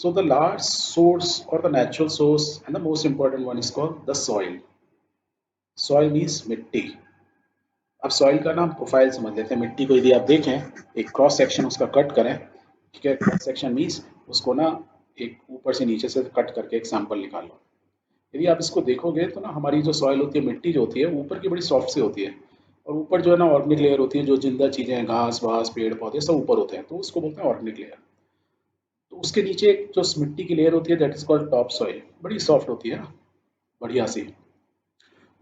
So the last source or the natural source and the most important one is called the soil. Soil means मिट्टी. अब soil का ना profile समझ लेते हैं. मिट्टी को यदि आप देखें, एक क्रॉस सेक्शन उसका कट करें, ठीक है. क्रॉस सेक्शन मीन्स उसको ना एक ऊपर से नीचे से कट करके एक सैंपल निकाल लो. यदि आप इसको देखोगे तो ना हमारी जो सॉइल होती है, मिट्टी जो होती है, ऊपर की बड़ी सॉफ्ट सी होती है, और ऊपर जो है ना ऑर्गेनिक लेयर होती है, जो जिंदा चीजें हैं, घास वास पेड़ पौधे सब ऊपर होते हैं, तो उसको बोलते हैं ऑर्गेनिक लेयर. तो उसके नीचे एक जो मिट्टी की लेयर होती है, that is called top soil. बड़ी सॉफ्ट होती है ना, बढ़िया सी.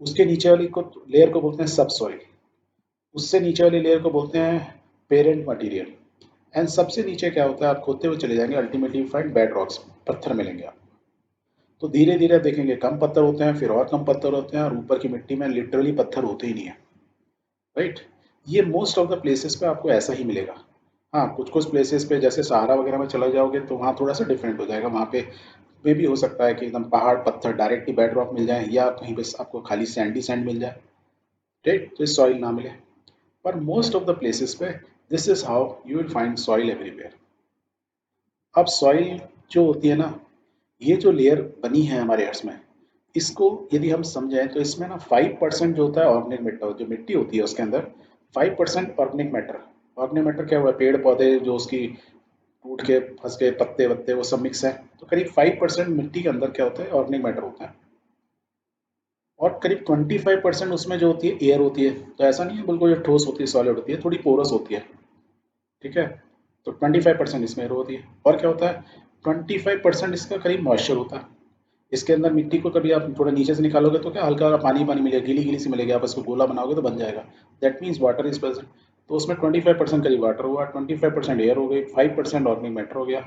उसके नीचे वाली को लेयर को बोलते हैं सब सॉइल. उससे नीचे वाली लेयर को बोलते हैं पेरेंट मटेरियल. एंड सबसे नीचे क्या होता है, आप खोदते हुए चले जाएंगे, अल्टीमेटली फाइंड बेड रॉक्स, पत्थर मिलेंगे आप. तो धीरे धीरे देखेंगे कम पत्थर होते हैं, फिर और कम पत्थर होते हैं, और ऊपर की मिट्टी में लिटरली पत्थर होते ही नहीं है. राइट. ये मोस्ट ऑफ द प्लेसेस पे आपको ऐसा ही मिलेगा. हाँ, कुछ कुछ प्लेसेस पे जैसे सहारा वगैरह में चला जाओगे तो वहाँ थोड़ा सा डिफरेंट हो जाएगा. वहाँ पे मे भी हो सकता है कि एकदम पहाड़ पत्थर डायरेक्टली बेड रॉक मिल जाए, या कहीं पे आपको खाली सैंडी सैंड मिल जाए, राइट, तो सॉइल ना मिले. पर मोस्ट ऑफ द प्लेसेस पे this is how you will find soil everywhere. अब सॉइल जो होती है ना, ये जो लेयर बनी है हमारे अर्थ में, इसको यदि हम समझें तो इसमें ना 5% जो होता है ऑर्गेनिक मैटर, जो मिट्टी होती है उसके अंदर 5% ऑर्गेनिक मैटर. ऑर्गेनिक मैटर क्या हुआ, पेड़ पौधे जो उसकी टूट के फंस गए पत्ते वत्ते वो सब मिक्स है. तो करीब 5% मिट्टी के अंदर क्या होता है, ऑर्गेनिक मैटर होता है. और करीब 25% उसमें जो होती है एयर होती है. तो ऐसा नहीं है बिल्कुल जो ठोस होती है सॉलिड होती है, थोड़ी पोरस होती है, ठीक है. तो 25% इसमें एयर होती है. और क्या होता है, 25% इसका करीब मॉइस्चर होता है. इसके अंदर मिट्टी को कभी आप थोड़ा नीचे से निकालोगे तो क्या हल्का हल्का पानी पानी मिलेगा, गीली गीली सी मिलेगी, आप इसको गोला बनाओगे तो बन जाएगा. That means water is present. तो उसमें 25% करीब वाटर हुआ, 25% एयर हो गई, 5% ऑर्गेनिक मैटर हो गया.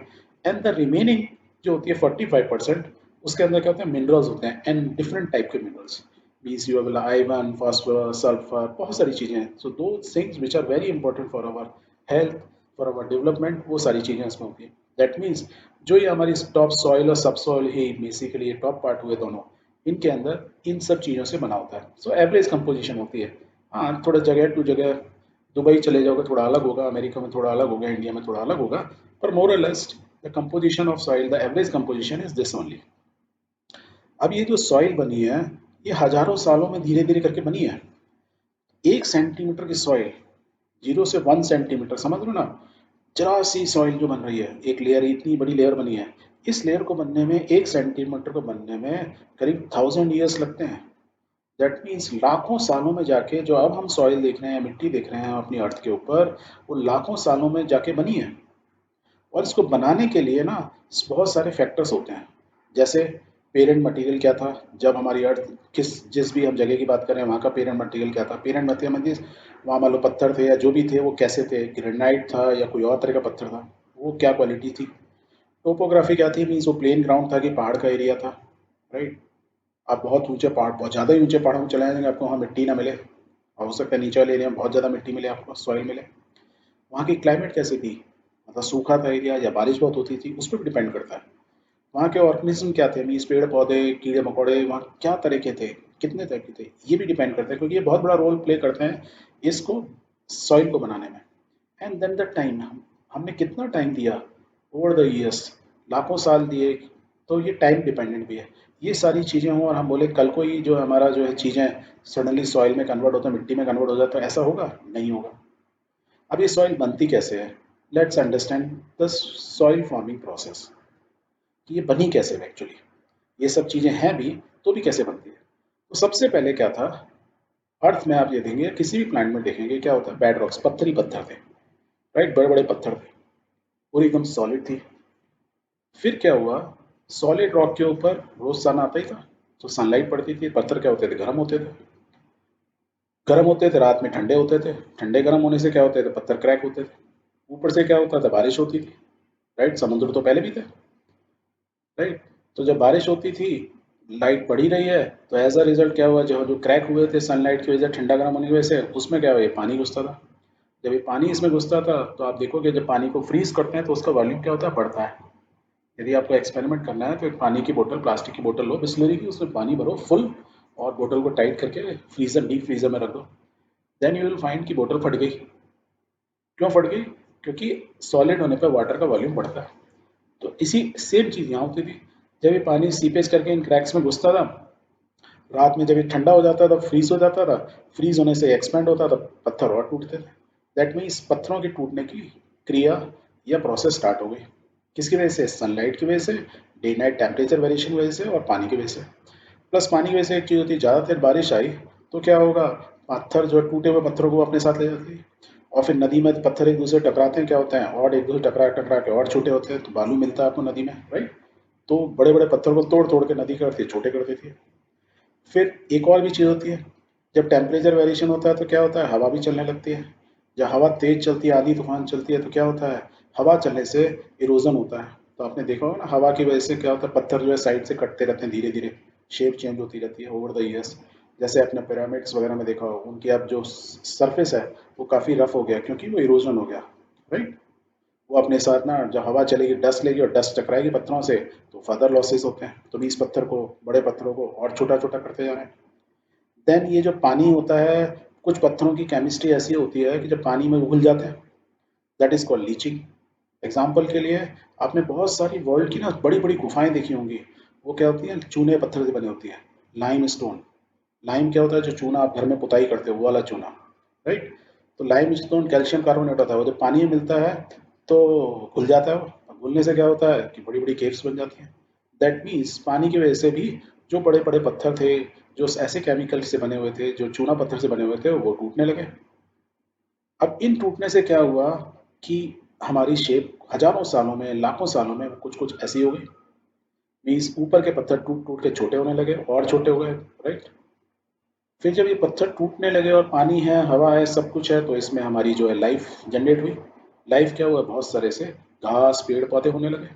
एंड द रिमेनिंग जो होती है 45%, उसके अंदर क्या होते हैं, मिनरल्स होते हैं, एंड डिफरेंट टाइप के minerals. Means you have iron, phosphorus, sulphur, बहुत सारी चीज़ें हैं. सो दो things which are very important for our health, for our development, वो सारी चीज़ें इसमें होती हैं. दैट मीन्स जो ये हमारी टॉप सॉइल और सब सॉइल ही बेसिकली ये टॉप पार्ट हुए दोनों, इनके अंदर इन सब चीज़ों से बना होता है. सो एवरेज कंपोजिशन होती है. हाँ, थोड़ा जगह टू जगह, दुबई चले जाओगे थोड़ा अलग होगा, अमेरिका में थोड़ा अलग होगा, इंडिया में थोड़ा अलग होगा, पर मोर और less the composition of soil, the average composition is this only. अब ये जो सॉइल बनी है, ये हजारों सालों में धीरे धीरे करके बनी है. 1 सेंटीमीटर की सॉइल, 0 से 1 सेंटीमीटर, समझ लो ना, जरा सी सॉइल जो बन रही है, एक लेयर, इतनी बड़ी लेयर बनी है. इस लेयर को बनने में, 1 सेंटीमीटर को बनने में करीब 1000 ईयर्स लगते हैं. दैट मीन्स लाखों सालों में जाके जो अब हम सॉइल देख रहे हैं, मिट्टी देख रहे हैं अपनी अर्थ के ऊपर, वो लाखों सालों में जाके बनी है. और इसको बनाने के लिए ना बहुत सारे फैक्टर्स होते हैं. जैसे पेरेंट मटेरियल क्या था, जब हमारी अर्थ किस जिस भी हम जगह की बात करें वहाँ का पेरेंट मटेरियल क्या था. पेरेंट मटेरियल मीन्स वहाँ मान लो पत्थर थे या जो भी थे वो कैसे थे, ग्रेनाइट था या कोई और तरह का पत्थर था, वो क्या क्वालिटी थी. टोपोग्राफी क्या थी, मीन्स वो प्लेन ग्राउंड था कि पहाड़ का एरिया था, राइट. आप बहुत ऊंचे पहाड़, बहुत ज़्यादा ही ऊंचे पहाड़ों में चले जाएंगे, आपको वहाँ मिट्टी ना मिले, और हो सकता है नीचे वाले एरिया में बहुत ज़्यादा मिट्टी मिले, आपको सॉइल मिले. वहाँ की क्लाइमेट कैसी थी, मतलब सूखा था एरिया या बारिश बहुत होती थी, उस पर भी डिपेंड करता है. वहाँ के ऑर्गेनिज्म क्या थे, मीन्स पेड़ पौधे कीड़े मकोड़े वहाँ क्या तरह के थे, कितने तरह के थे, ये भी डिपेंड करता है, क्योंकि ये बहुत बड़ा रोल प्ले करते हैं इसको, सॉइल को बनाने में. एंड देन द टाइम, हमने कितना टाइम दिया ओवर द ईयर्स, लाखों साल दिए, तो ये टाइम डिपेंडेंट भी है. ये सारी चीज़ें हों और हम बोले कल को ही जो हमारा जो है चीज़ें सडनली सॉइल में कन्वर्ट होता है, मिट्टी में कन्वर्ट हो जाता है, ऐसा होगा नहीं होगा. अब ये सॉइल बनती कैसे है, let's understand the soil forming process, कि ये बनी कैसे है एक्चुअली. ये सब चीज़ें हैं भी तो भी कैसे बनती है. तो सबसे पहले क्या था, अर्थ में आप ये देखेंगे किसी भी प्लांट में देखेंगे क्या होता है, बेड रॉक्स, पत्थर ही पत्थर थे, राइट, बड़े बड़े पत्थर थे, पूरी एकदम सॉलिड थी. फिर क्या हुआ, सॉलिड रॉक के ऊपर रोज सन आता ही था, तो सनलाइट पड़ती थी, पत्थर क्या होते थे, गर्म होते थे. गर्म होते थे, रात में ठंडे होते थे, ठंडे गर्म होने से क्या होते थे, पत्थर क्रैक होते थे. ऊपर से क्या होता था, बारिश होती थी, राइट, समुद्र तो पहले भी थे, राइट. तो जब बारिश होती थी, लाइट पड़ी रही है, तो एज अ रिजल्ट क्या हुआ, जो जो क्रैक हुए थे सनलाइट की वजह से, ठंडा गर्म होने की वजह से, उसमें क्या हुआ, ये पानी घुसता था. जब ये पानी इसमें घुसता था तो आप देखोगे जब पानी को फ्रीज करते हैं तो उसका वॉल्यूम क्या होता है, बढ़ता है. यदि आपको एक्सपेरिमेंट करना है तो एक पानी की बोतल, प्लास्टिक की बोतल लो बिस्लरी की, उसमें पानी भरो फुल, और बोतल को टाइट करके फ्रीजर, डीप फ्रीजर में रख दो. देन यू विल फाइंड कि बोतल फट गई. क्यों फट गई, क्योंकि सॉलिड होने पर वाटर का वॉल्यूम बढ़ता है. तो इसी सेम चीज़ यहाँ होती थी। जब ये पानी सीपेज करके इन क्रैक्स में घुसता था, रात में जब ये ठंडा हो जाता था, फ्रीज हो जाता था, फ्रीज होने से एक्सपेंड होता था, पत्थर और टूटते थे। दैट मीन्स पत्थरों के टूटने की क्रिया या प्रोसेस स्टार्ट हो गई। किसकी वजह से? सनलाइट की वजह से, डे नाइट टेम्परेचर वेरिएशन की वजह से और पानी की वजह से। प्लस पानी की वजह से एक चीज़ होती है, ज़्यादा देर बारिश आई तो क्या होगा, पत्थर जो है टूटे हुए पत्थरों को अपने साथ ले जाती है, और फिर नदी में पत्थर एक दूसरे टकराते हैं, क्या होते हैं, और एक दूसरे टकरा टकरा के और छोटे होते हैं, तो बालू मिलता है आपको नदी में, राइट। तो बड़े बड़े पत्थर को तोड़ तोड़ के नदी करती है, छोटे कर देती है। फिर एक और भी चीज़ होती है, जब टेम्परेचर वेरिएशन होता है तो क्या होता है, हवा भी चलने लगती है। जब हवा तेज चलती है, आंधी तूफान चलती है, तो क्या होता है, हवा चलने से इरोजन होता है। तो आपने देखा होगा ना, हवा की वजह से क्या होता है, पत्थर जो है साइड से कटते रहते हैं, धीरे धीरे शेप चेंज होती रहती है ओवर द ईयर्स। जैसे आपने पिरामिड्स वगैरह में देखा हो, उनकी अब जो सरफेस है वो काफ़ी रफ हो गया, क्योंकि वो इरोजन हो गया, राइट। वो अपने साथ ना, जब हवा चलेगी डस्ट लेगी और डस्ट टकराएगी पत्थरों से, तो फर्दर लॉसेस होते हैं, तो भी इस पत्थर को, बड़े पत्थरों को और छोटा छोटा करते जा रहे हैं। देन ये जो पानी होता है, कुछ पत्थरों की केमिस्ट्री ऐसी होती है कि जब पानी में घुल जाते हैं, that is called leaching. Example के लिए, आपने बहुत सारी वर्ल्ड की ना बड़ी बड़ी गुफाएं देखी होंगी, वो क्या होती है, चूने पत्थर से बनी होती है, लाइम स्टोन। लाइम क्या होता है, जो चूना आप घर में पुताई करते हो वो वाला चूना, राइट। तो लाइम स्टोन कैल्शियम कार्बोनेट होता है, वो जब पानी में मिलता है तो घुल जाता है। वो घुलने से क्या होता है कि बड़ी बड़ी केव्स बन जाती हैं। दैट मीन्स पानी की वजह से भी जो बड़े बड़े पत्थर थे, जो ऐसे केमिकल से बने हुए थे, जो चूना पत्थर से बने हुए थे, वो टूटने लगे। अब इन टूटने से क्या हुआ कि हमारी शेप हजारों सालों में, लाखों सालों में कुछ कुछ ऐसी हो गई। मीन्स ऊपर के पत्थर टूट टूट के छोटे होने लगे और छोटे हो गए, राइट। फिर जब ये पत्थर टूटने लगे और पानी है, हवा है, सब कुछ है, तो इसमें हमारी जो है लाइफ जनरेट हुई। लाइफ क्या हुआ, बहुत सारे से घास पेड़ पौधे होने लगे।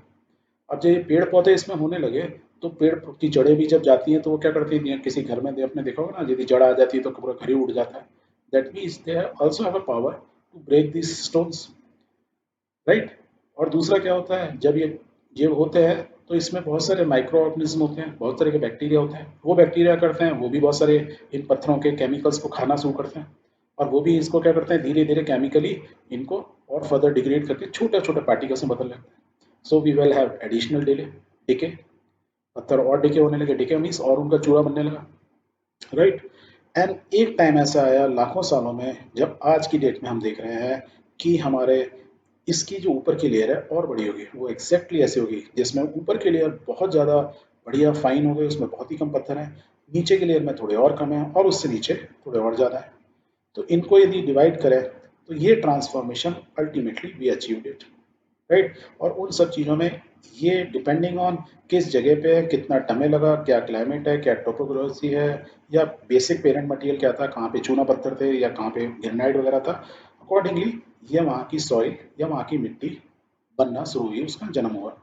अब जब ये पेड़ पौधे इसमें होने लगे, तो पेड़ की जड़ें भी जब जाती हैं तो वो क्या करती हैं, किसी घर में आपने देखा होगा ना, यदि जड़ आ जाती है तो पूरा घर ही उड़ जाता है। That means they also have a power to break this stones, right. और दूसरा क्या होता है, जब ये होते हैं तो इसमें बहुत सारे माइक्रो ऑर्गेनिज्म होते हैं, बहुत तरह के बैक्टीरिया होते हैं, वो बैक्टीरिया करते हैं, वो भी बहुत सारे इन पत्थरों के केमिकल्स को खाना शुरू करते हैं, और वो भी इसको क्या करते हैं, धीरे धीरे केमिकली इनको और फर्दर डिग्रेड करके छोटे छोटे पार्टिकल्स में बदल लेते हैं। So we will have additional decay, पत्थर और डिके होने लगे, डिके मीन्स और उनका चूड़ा बनने लगा, राइट। एंड एक टाइम ऐसा आया लाखों सालों में, जब आज की डेट में हम देख रहे हैं कि हमारे इसकी जो ऊपर की लेयर है और बड़ी होगी, वो एग्जैक्टली ऐसी होगी जिसमें ऊपर की लेयर बहुत ज़्यादा बढ़िया फाइन हो गई, उसमें बहुत ही कम पत्थर हैं, नीचे की लेयर में थोड़े और कम हैं, और उससे नीचे थोड़े और ज़्यादा हैं। तो इनको यदि डिवाइड करें तो ये transformation ultimately we achieved it, right. और उन सब चीज़ों में ये डिपेंडिंग ऑन किस जगह पे है, कितना समय लगा, क्या क्लाइमेट है, क्या टोपोग्राफी है, या बेसिक पेरेंट मटेरियल क्या था, कहाँ पे चूना पत्थर थे या कहाँ पे ग्रेनाइट वगैरह था, अकॉर्डिंगली ये वहाँ की सॉइल या वहाँ की मिट्टी बनना शुरू हुई, उसका जन्म हुआ।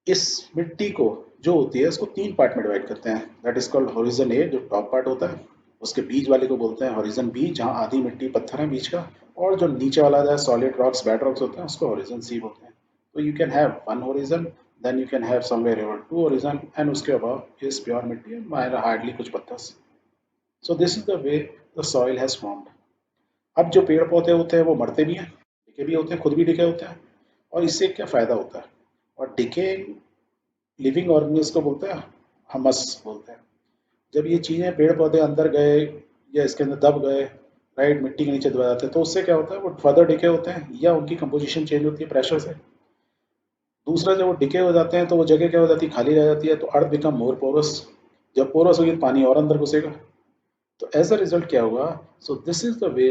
इस मिट्टी को जो होती है उसको तीन पार्ट में डिवाइड करते हैं, दैट इज कॉल्ड हॉरिजन ए, जो टॉप पार्ट होता है, उसके बीच वाले को बोलते हैं हॉरिजन बी, जहाँ आधी मिट्टी पत्थर है बीच का, और जो नीचे वाला जो सॉलिड रॉक्स, बेड रॉक्स होते हैं, उसको हॉरिजन सी बोलते हैं। तो you can have one horizon, then you can have somewhere about two horizon, and उसके अबाव इज प्योर मिट्टी एंड हार्डली कुछ पत्थर। So this is the way the soil has formed. अब जो पेड़ पौधे होते हैं वो मरते भी हैं, डिके भी होते हैं, खुद भी डिके होते हैं, और इससे क्या फ़ायदा होता है, और डिके लिविंग ऑर्गेनिज्म को बोलते हैं, हमस बोलते हैं। जब ये चीज़ें पेड़ पौधे अंदर गए या इसके अंदर दब गए, राइट, मिट्टी के नीचे दबा जाते हैं, तो उससे क्या होता है, वो फर्दर डिके होते हैं या उनकी कंपोजिशन चेंज होती है प्रेशर से। दूसरा, जब वो डिके हो जाते हैं तो वो जगह क्या हो जाती है, खाली रह जाती है, तो अर्थ बिकम मोर पोरस। जब पोरस होगी तो पानी और अंदर घुसेगा, तो एज अ रिजल्ट क्या होगा, so this is the way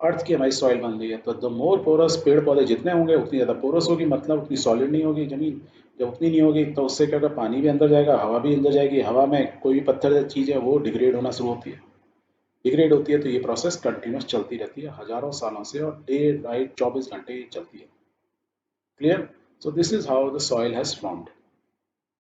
earth की हमारी सॉइल बन रही है। तो द मोर पोरस, पेड़ पौधे जितने होंगे उतनी ज़्यादा पोरस होगी, मतलब उतनी सॉलिड नहीं होगी ज़मीन। जब उतनी नहीं होगी तो उससे क्या होगा, पानी भी अंदर जाएगा, हवा भी अंदर जाएगी, हवा में कोई भी पत्थर चीज़ है वो डिग्रेड होना शुरू होती है। डिग्रेड होती है तो ये प्रोसेस कंटिन्यूस चलती रहती है हजारों सालों से, और डे नाइट 24 घंटे चलती है। Clear? So this is how the soil has formed.